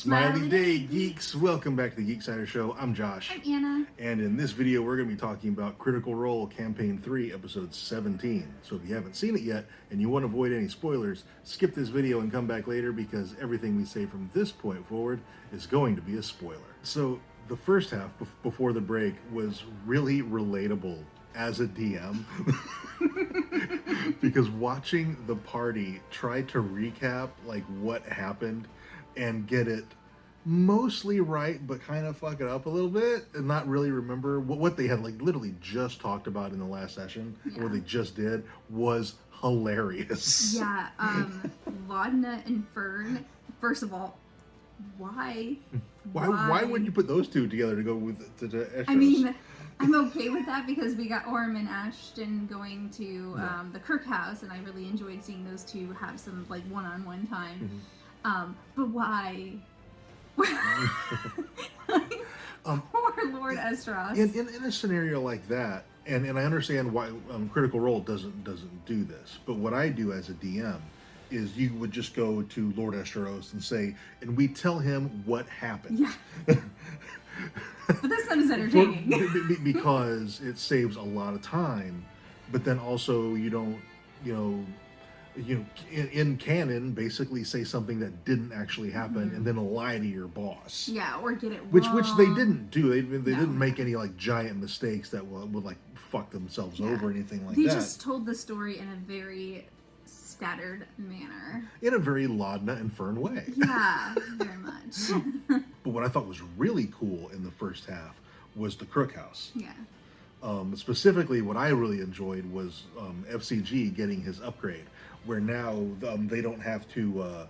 Smiley Day Geeks! Welcome back to the Geek Cider Show. I'm Josh. I'm Anna. And in this video, we're going to be talking about Critical Role Campaign 3, Episode 17. So if you haven't seen it yet, and you want to avoid any spoilers, skip this video and come back later, because everything we say from this point forward is going to be a spoiler. So the first half, before the break, was really relatable as a DM. Because watching the party try to recap like what happened and get it mostly right, but kind of fuck it up a little bit and not really remember what they had like literally just talked about in the last session, or what they just did, was hilarious. Yeah, Laudna and Fern, first of all, why would you put those two together to go with to Essos? I mean, I'm okay with that because we got Orem and Ashton going to the Krog House, and I really enjoyed seeing those two have some like one-on-one time. But why? Poor Lord Estros. In a scenario like that, and I understand why Critical Role doesn't do this, but what I do as a DM is you would just go to Lord Estros and say, and we tell him what happened. Yeah. But that's not as entertaining. Because it saves a lot of time, but then also you don't, in canon, basically say something that didn't actually happen and then lie to your boss. Yeah, or get it wrong. Which they didn't do. They didn't make any like giant mistakes that would like fuck themselves over or anything like that. They just told the story in a very scattered manner. In a very Laudna and Fern way. Yeah, very much. But what I thought was really cool in the first half was the Krog House. Yeah. Specifically, what I really enjoyed was FCG getting his upgrade, where now they don't have to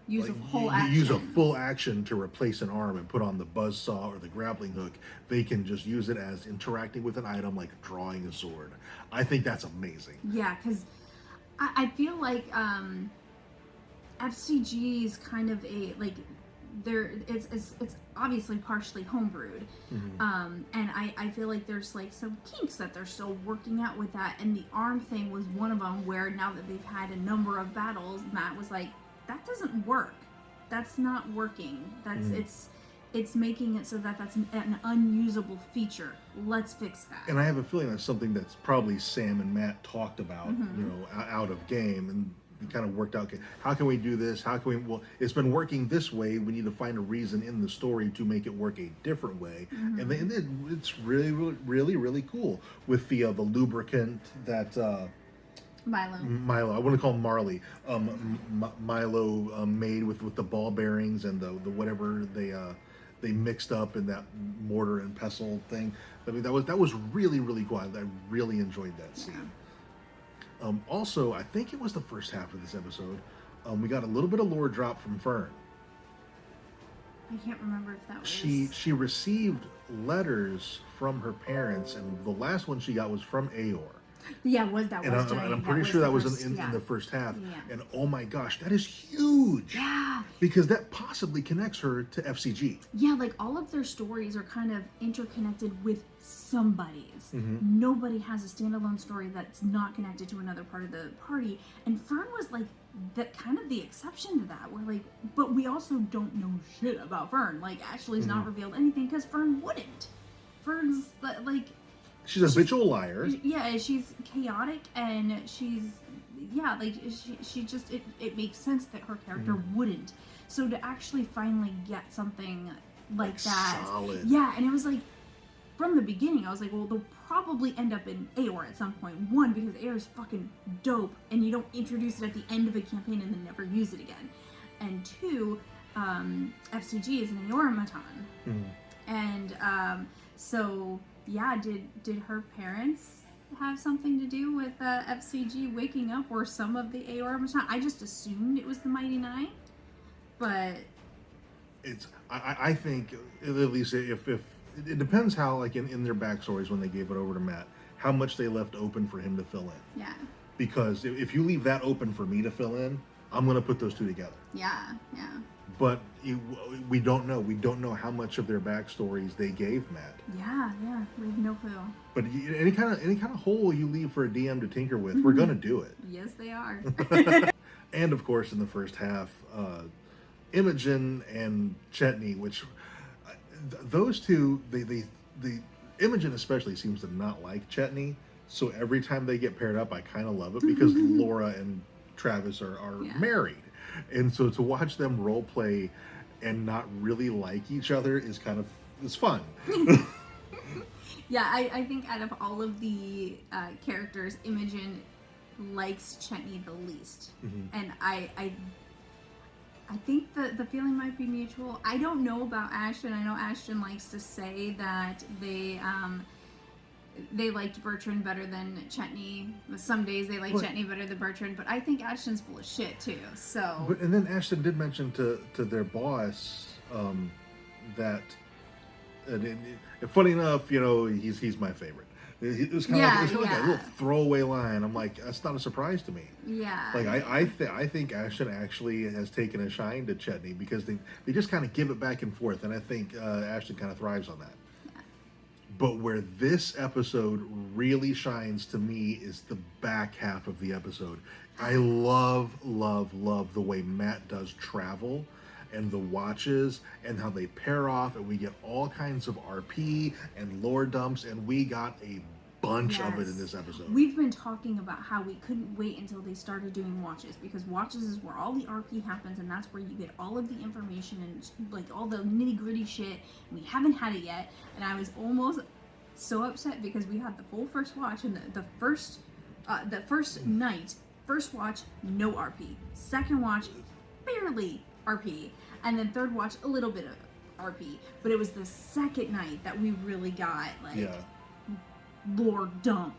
use a full action to replace an arm and put on the buzzsaw or the grappling hook. They can just use it as interacting with an item, like drawing a sword. I think that's amazing. Yeah, because I feel like FCG is kind of a like. It's obviously partially homebrewed, and I feel like there's like some kinks that they're still working out with that, and the arm thing was one of them, where now that they've had a number of battles, Matt was like, that doesn't work, that's not working, it's making it so that's an unusable feature, let's fix that. And I have a feeling that's something that's probably Sam and Matt talked about, out of game, and we kind of worked out, okay, how can we do this? How can we, well, it's been working this way. We need to find a reason in the story to make it work a different way. And it's really, really, really, really cool with the lubricant that, Milo, I want to call him Marley. Milo made with the ball bearings and the whatever they mixed up in that mortar and pestle thing. I mean, that was really, really cool. I really enjoyed that scene. Yeah. Also, I think it was the first half of this episode, we got a little bit of lore drop from Fern. I can't remember if that was... She received letters from her parents, and the last one she got was from Aor. Yeah, I'm pretty sure that was in the first half. Yeah. And oh my gosh, that is huge. Yeah. Because that possibly connects her to FCG. Yeah, like all of their stories are kind of interconnected with somebody's. Nobody has a standalone story that's not connected to another part of the party. And Fern was like that, kind of the exception to that. We're like, but we also don't know shit about Fern. Like Ashley's not revealed anything because Fern wouldn't. Fern's like... She's a habitual liar. Yeah, she's chaotic, and she's she just it makes sense that her character wouldn't. So to actually finally get something like that, solid. Yeah, and it was like from the beginning I was like, well, they'll probably end up in Aor at some point. One, because Aor is fucking dope, and you don't introduce it at the end of a campaign and then never use it again. And two, FCG is an Aoramaton, and so. Yeah, did her parents have something to do with FCG waking up, or some of the Aoramaton? I just assumed it was the Mighty Nine, but I think at least if it depends how, like in their backstories when they gave it over to Matt, how much they left open for him to fill in. Yeah. Because if you leave that open for me to fill in, I'm gonna put those two together. Yeah. But we don't know. We don't know how much of their backstories they gave Matt. Yeah, we have no clue. But any kind of hole you leave for a DM to tinker with, we're gonna do it. Yes, they are. And of course, in the first half, Imogen and Chetney, which those two, they Imogen especially seems to not like Chetney. So every time they get paired up, I kind of love it because Laura and Travis are married, and so to watch them role play and not really like each other is it's fun. Yeah, I think out of all of the characters, Imogen likes Chetney the least, and I think the feeling might be mutual. I don't know about Ashton. I know Ashton likes to say that they liked Bertrand better than Chetney. Some days they like Chetney better than Bertrand, but I think Ashton's full of shit too. So. And then Ashton did mention to their boss that, and funny enough, he's my favorite. It was kind of like a little throwaway line. I'm like, that's not a surprise to me. Yeah. Like I think Ashton actually has taken a shine to Chetney because they just kind of give it back and forth, and I think Ashton kind of thrives on that. Yeah. But where this episode really shines to me is the back half of the episode. I love the way Matt does travel and the watches and how they pair off, and we get all kinds of RP and lore dumps, and we got a bunch of it in this episode. We've been talking about how we couldn't wait until they started doing watches, because watches is where all the RP happens, and that's where you get all of the information and like all the nitty gritty shit. And we haven't had it yet, and I was almost so upset because we had the full first watch, and the first night, first watch, no RP. Second watch, barely RP. And then third watch, a little bit of RP. But it was the second night that we really got, lore dump.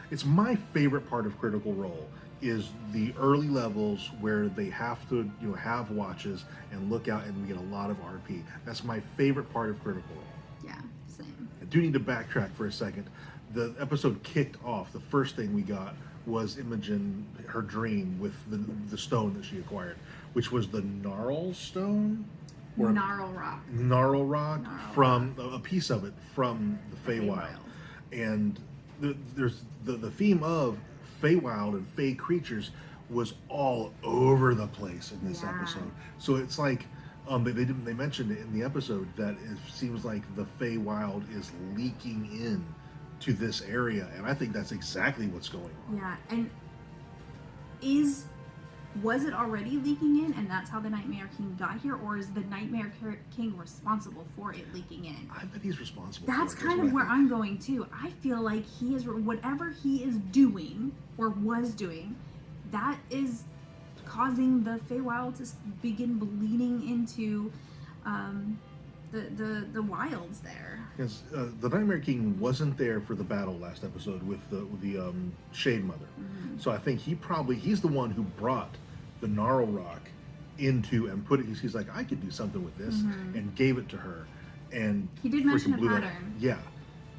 It's my favorite part of Critical Role is the early levels where they have to have watches and look out, and we get a lot of RP. That's my favorite part of Critical Role. Yeah, same. I do need to backtrack for a second. The episode kicked off. The first thing we got was Imogen, her dream with the stone that she acquired, which was the Gnarl Stone? Gnarl Rock. Gnarl Rock, from a piece of it from the Feywild. And there's the theme of Feywild and Fey creatures was all over the place in this episode. So it's like they mentioned it in the episode that it seems like the Feywild is leaking in to this area, and I think that's exactly what's going on. Yeah, and was it already leaking in, and that's how the Nightmare King got here, or is the Nightmare King responsible for it leaking in? I bet he's responsible. That's for it, kind of where I'm going too. I feel like he is, whatever he is doing or was doing, that is causing the Feywild to begin bleeding into the wilds there. Yes, the Nightmare King wasn't there for the battle last episode with the Shade Mother. So I think he's the one who brought the Gnarl Rock into and put it. He's like, I could do something with this, and gave it to her. And he did mention a pattern. Yeah.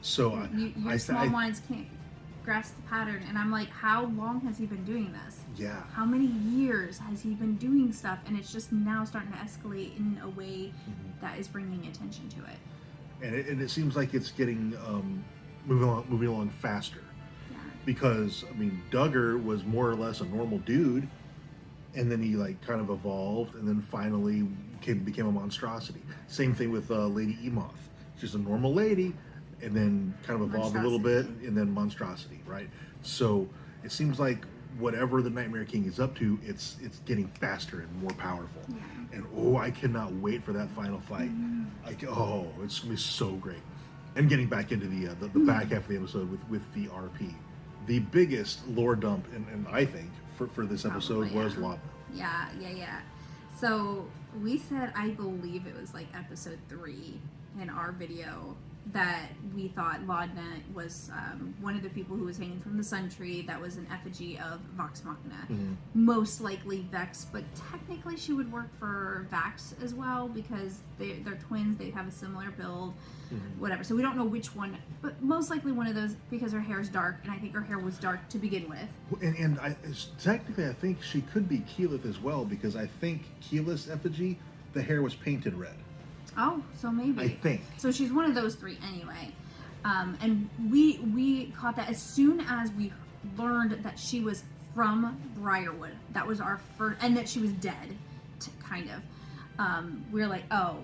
So your small minds can't grasp the pattern, and I'm like, how long has he been doing this? Yeah. How many years has he been doing stuff, and it's just now starting to escalate in a way that is bringing attention to it. And it seems like it's getting moving along faster. Yeah. Because Duggar was more or less a normal dude, and then he kind of evolved, and then finally became a monstrosity. Same thing with Lady Emoth. She's a normal lady, and then kind of evolved a little bit, and then monstrosity, right? So it seems like whatever the Nightmare King is up to, it's getting faster and more powerful. Yeah. And I cannot wait for that final fight. It's gonna be so great. And getting back into the back half of the episode with the RP, the biggest lore dump, and I think for this episode was Laudna. Yeah. So we said, I believe it was episode 3 in our video, that we thought Laudna was one of the people who was hanging from the sun tree that was an effigy of Vox Machina. Most likely Vex, but technically she would work for Vax as well, because they're twins, they have a similar build, whatever. So we don't know which one, but most likely one of those, because her hair is dark, and I think her hair was dark to begin with. And technically I think she could be Keyleth as well, because I think Keyleth's effigy, the hair was painted red. Oh, so maybe. I think. So she's one of those 3 anyway. And we caught that as soon as we learned that she was from Briarwood. That was our first, and that she was dead, kind of. we were like, oh,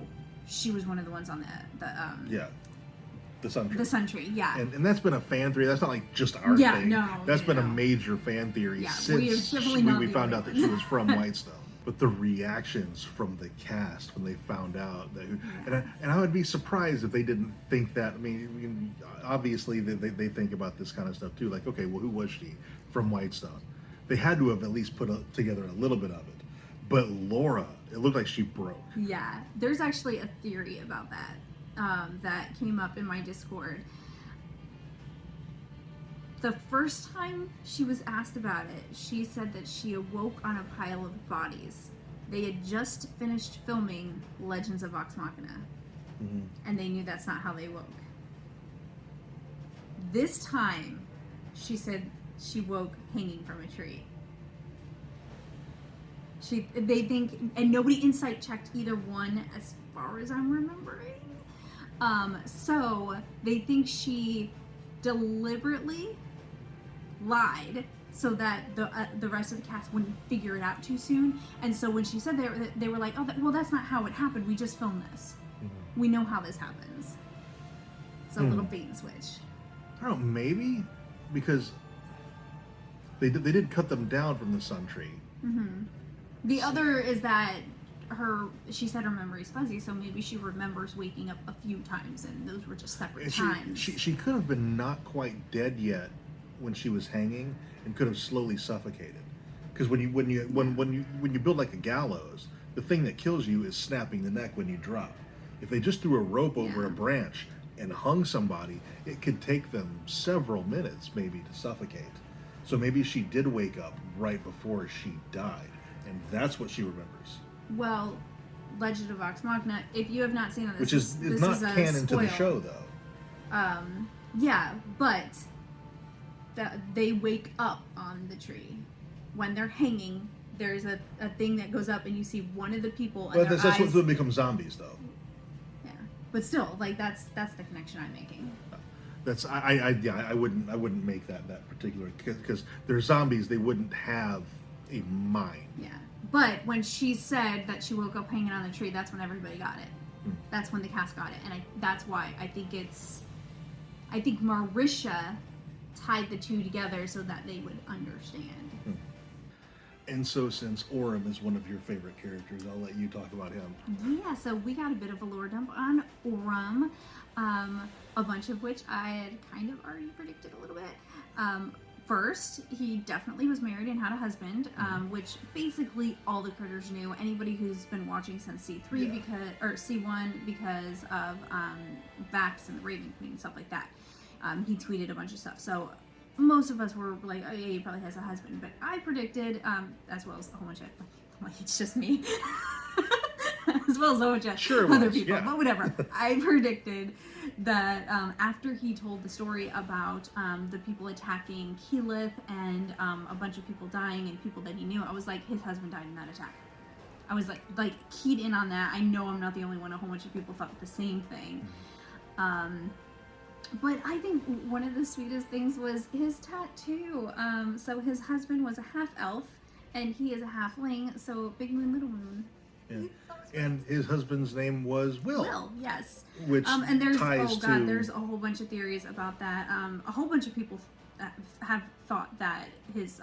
she was one of the ones on the Sun Tree. The Sun Tree, yeah. And that's been a fan theory. That's not like just our thing. No. That's been a major fan theory since we found out that she was from Whitestone. But the reactions from the cast when they found out that, and I would be surprised if they didn't think that. I mean obviously they think about this kind of stuff too. Like, okay, well, who was she from Whitestone? They had to have at least put together a little bit of it. But Laura, it looked like she broke. Yeah, there's actually a theory about that that came up in my Discord. The first time she was asked about it, she said that she awoke on a pile of bodies. They had just finished filming Legends of Vox Machina, and they knew that's not how they woke. This time, she said she woke hanging from a tree. They think, and nobody insight checked either one as far as I'm remembering. So they think she deliberately lied so that the rest of the cast wouldn't figure it out too soon. And so when she said they were like, oh, well, that's not how it happened. We just filmed this. We know how this happens. It's a little bait and switch. I don't know, maybe because they did cut them down from the Sun Tree. The other is that she said her memory's fuzzy, so maybe she remembers waking up a few times, and those were just separate times. She could have been not quite dead yet when she was hanging, and could have slowly suffocated. Because when you build like a gallows, the thing that kills you is snapping the neck when you drop. If they just threw a rope over a branch and hung somebody, it could take them several minutes maybe to suffocate. So maybe she did wake up right before she died, and that's what she remembers. Well, Legend of Vox Machina, if you have not seen it, this is not canon to the show, though. Yeah, but they wake up on the tree. When they're hanging, there's a thing that goes up, and you see one of the people. But that's what becomes zombies, though. Yeah, but still, like that's the connection I'm making. That's I wouldn't make that particular, because they're zombies. They wouldn't have a mind. Yeah. But when she said that she woke up hanging on the tree, that's when everybody got it. That's when the cast got it. And that's why I think Marisha tied the two together so that they would understand. And so since Orem is one of your favorite characters, I'll let you talk about him. Yeah, so we got a bit of a lore dump on Orem, a bunch of which I had kind of already predicted a little bit. First, he definitely was married and had a husband, which basically all the critters knew. Anybody who's been watching since C3 C1 because of Vax and the Raven Queen and stuff like that. He tweeted a bunch of stuff. So most of us were like, oh yeah, he probably has a husband. But I predicted, as well as a whole bunch of, like it's just me, as well as a whole bunch of other people, but whatever. I predicted that after he told the story about the people attacking Keyleth and a bunch of people dying and people that he knew, I was like, his husband died in that attack. I was like keyed in on that. I know I'm not the only one. A whole bunch of people thought the same thing. But I think one of the sweetest things was his tattoo. So his husband was a half-elf, and he is a halfling, so big moon, little moon. Yeah. And his husband's name was Will. Will, yes. Which and there's ties there's a whole bunch of theories about that. A whole bunch of people have thought that his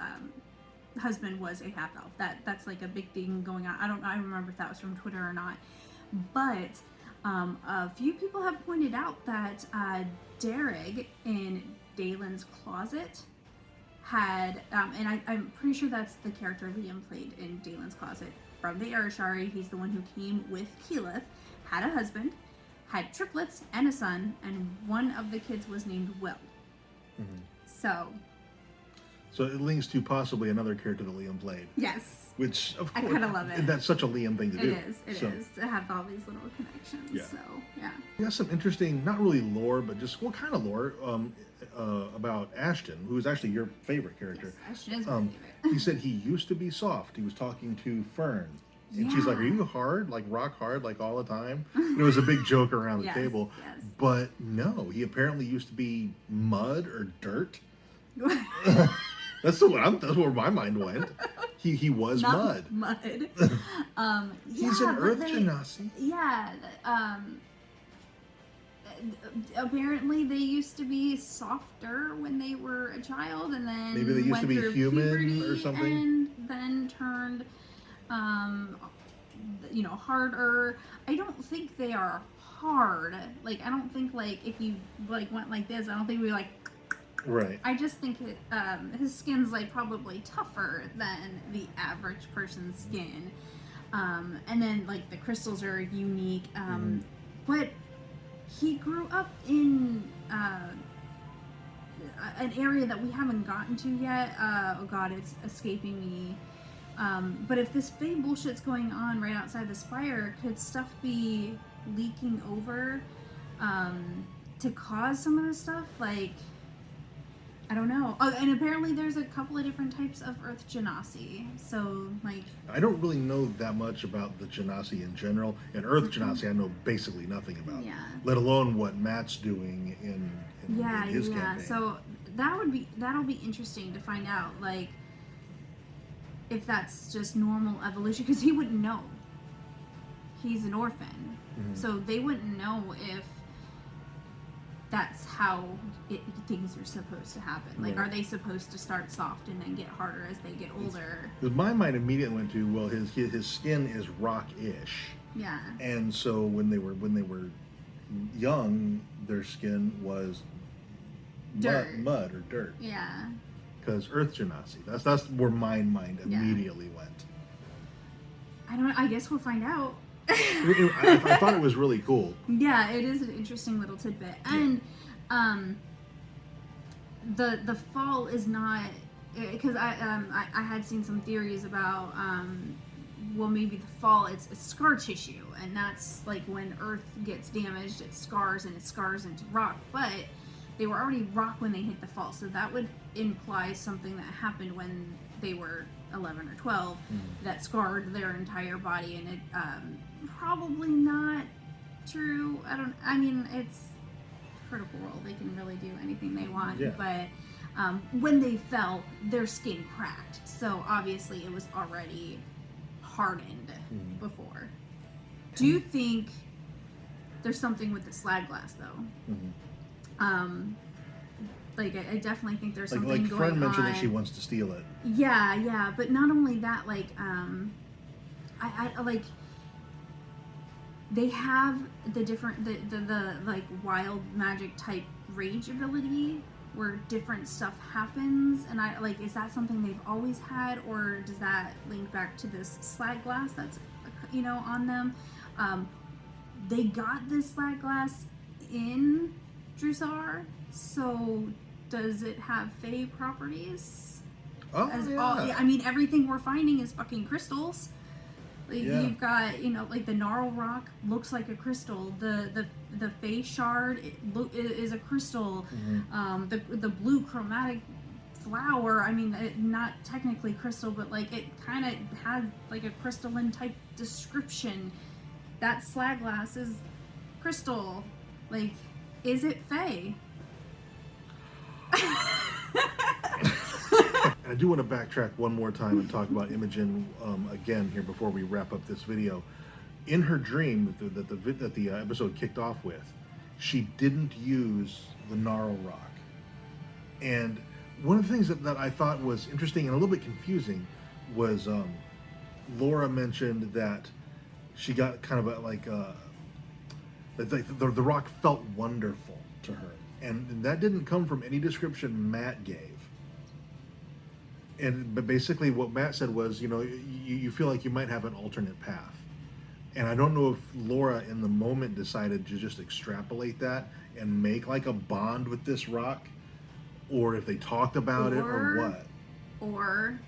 husband was a half-elf. That's like a big thing going on. I don't remember if that was from Twitter or not, but a few people have pointed out that Derek in Dalen's closet had, and I'm pretty sure that's the character Liam played in Dalen's closet from the Arashari. He's the one who came with Keyleth, had a husband, had triplets and a son, and one of the kids was named Will. So it links to possibly another character that Liam played. Yes. Which, of course, I kind of love it. That's such a Liam thing to do. It is to have all these little connections. Yeah. So, yeah. We got some interesting, not really lore, but just what kind of lore about Ashton, who is actually your favorite character. Yes, Ashton is my favorite. He said he used to be soft. He was talking to Fern. And she's like, are you hard, like rock hard, like all the time? And it was a big joke around the table. Yes. But no, he apparently used to be mud or dirt. That's where my mind went. He was Not mud. He's yeah, an but Earth Genasi. Yeah. Apparently they used to be softer when they were a child, and then Maybe they used went to be through human puberty or something. and then turned, harder. I don't think they are hard. Like, I don't think, like, if you, like, went like this, I don't think we, like... Right. I just think his skin's, like, probably tougher than the average person's skin. And then, like, the crystals are unique. But he grew up in an area that we haven't gotten to yet. Oh god, it's escaping me. But if this Fae bullshit's going on right outside the spire, could stuff be leaking over to cause some of this stuff? Like, I don't know. Oh, and apparently there's a couple of different types of Earth Genasi. So, like... I don't really know that much about the Genasi in general. And Earth Genasi I know basically nothing about. Yeah. Let alone what Matt's doing in his campaign. So that'll be interesting to find out, like, if that's just normal evolution, because he wouldn't know. He's an orphan. So they wouldn't know if that's how things are supposed to happen. Like, are they supposed to start soft and then get harder as they get older? Because my mind immediately went to, well, his skin is rock-ish. Yeah. And so when they were young, their skin was mud or dirt. Yeah. Because Earth Genasi. That's where my mind immediately went. I guess we'll find out. I thought it was really cool. Yeah, it is an interesting little tidbit. And the fall is not, because I had seen some theories about well, maybe the fall, it's scar tissue, and that's like when Earth gets damaged, it scars into rock. But they were already rock when they hit the fall, so that would imply something that happened when they were 11 or 12 that scarred their entire body, and it probably not true. I mean, it's Critical Role, they can really do anything they want. But when they fell, their skin cracked, so obviously it was already hardened before. Do you think there's something with the slag glass though? Like, I definitely think there's something going on. Like Fred mentioned that she wants to steal it. Yeah, but not only that, like, I like, they have the different, the like wild magic type rage ability where different stuff happens, and I like, is that something they've always had, or does that link back to this slag glass that's, on them? They got this slag glass in Drusar, so does it have Fae properties? Oh, I mean, everything we're finding is fucking crystals. Like, you've got, like the gnarl rock looks like a crystal. The Fae shard is a crystal. The blue chromatic flower, I mean, not technically crystal, but like it kind of has like a crystalline type description. That slag glass is crystal. Like, is it Fae? I do want to backtrack one more time and talk about Imogen again here before we wrap up this video. In her dream that the episode kicked off with, she didn't use the gnarl rock. And one of the things that I thought was interesting and a little bit confusing was Laura mentioned that she got kind of the rock felt wonderful to her. And that didn't come from any description Matt gave. But basically what Matt said was, you feel like you might have an alternate path. And I don't know if Laura in the moment decided to just extrapolate that and make like a bond with this rock, or if they talked about it or what. Or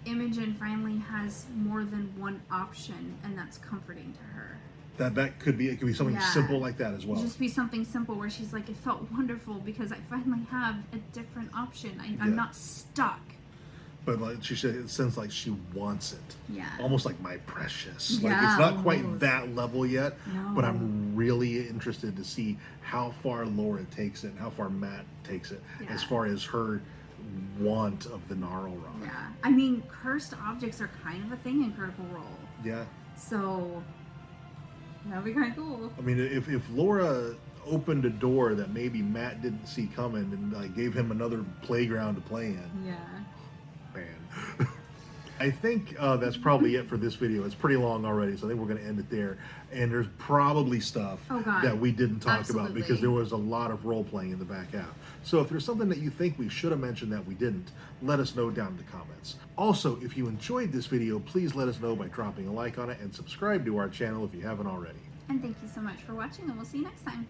Imogen finally has more than one option, and that's comforting to her. That could be, it could be something simple like that as well. Just be something simple where she's like, it felt wonderful because I finally have a different option. I'm not stuck. But like she said, it sounds like she wants it. Yeah. Almost like my precious. Yeah, like, it's not quite that level yet, no. But I'm really interested to see how far Laura takes it and how far Matt takes it, as far as her want of the Gnarl Rock. Yeah. I mean, cursed objects are kind of a thing in Critical Role. Yeah. So, that would be kind of cool. I mean, if Laura opened a door that maybe Matt didn't see coming and like gave him another playground to play in. Yeah. Man. I think that's probably it for this video. It's pretty long already, so I think we're going to end it there. And there's probably stuff that we didn't talk about because there was a lot of role-playing in the back half. So if there's something that you think we should have mentioned that we didn't, let us know down in the comments. Also, if you enjoyed this video, please let us know by dropping a like on it and subscribe to our channel if you haven't already. And thank you so much for watching, and we'll see you next time.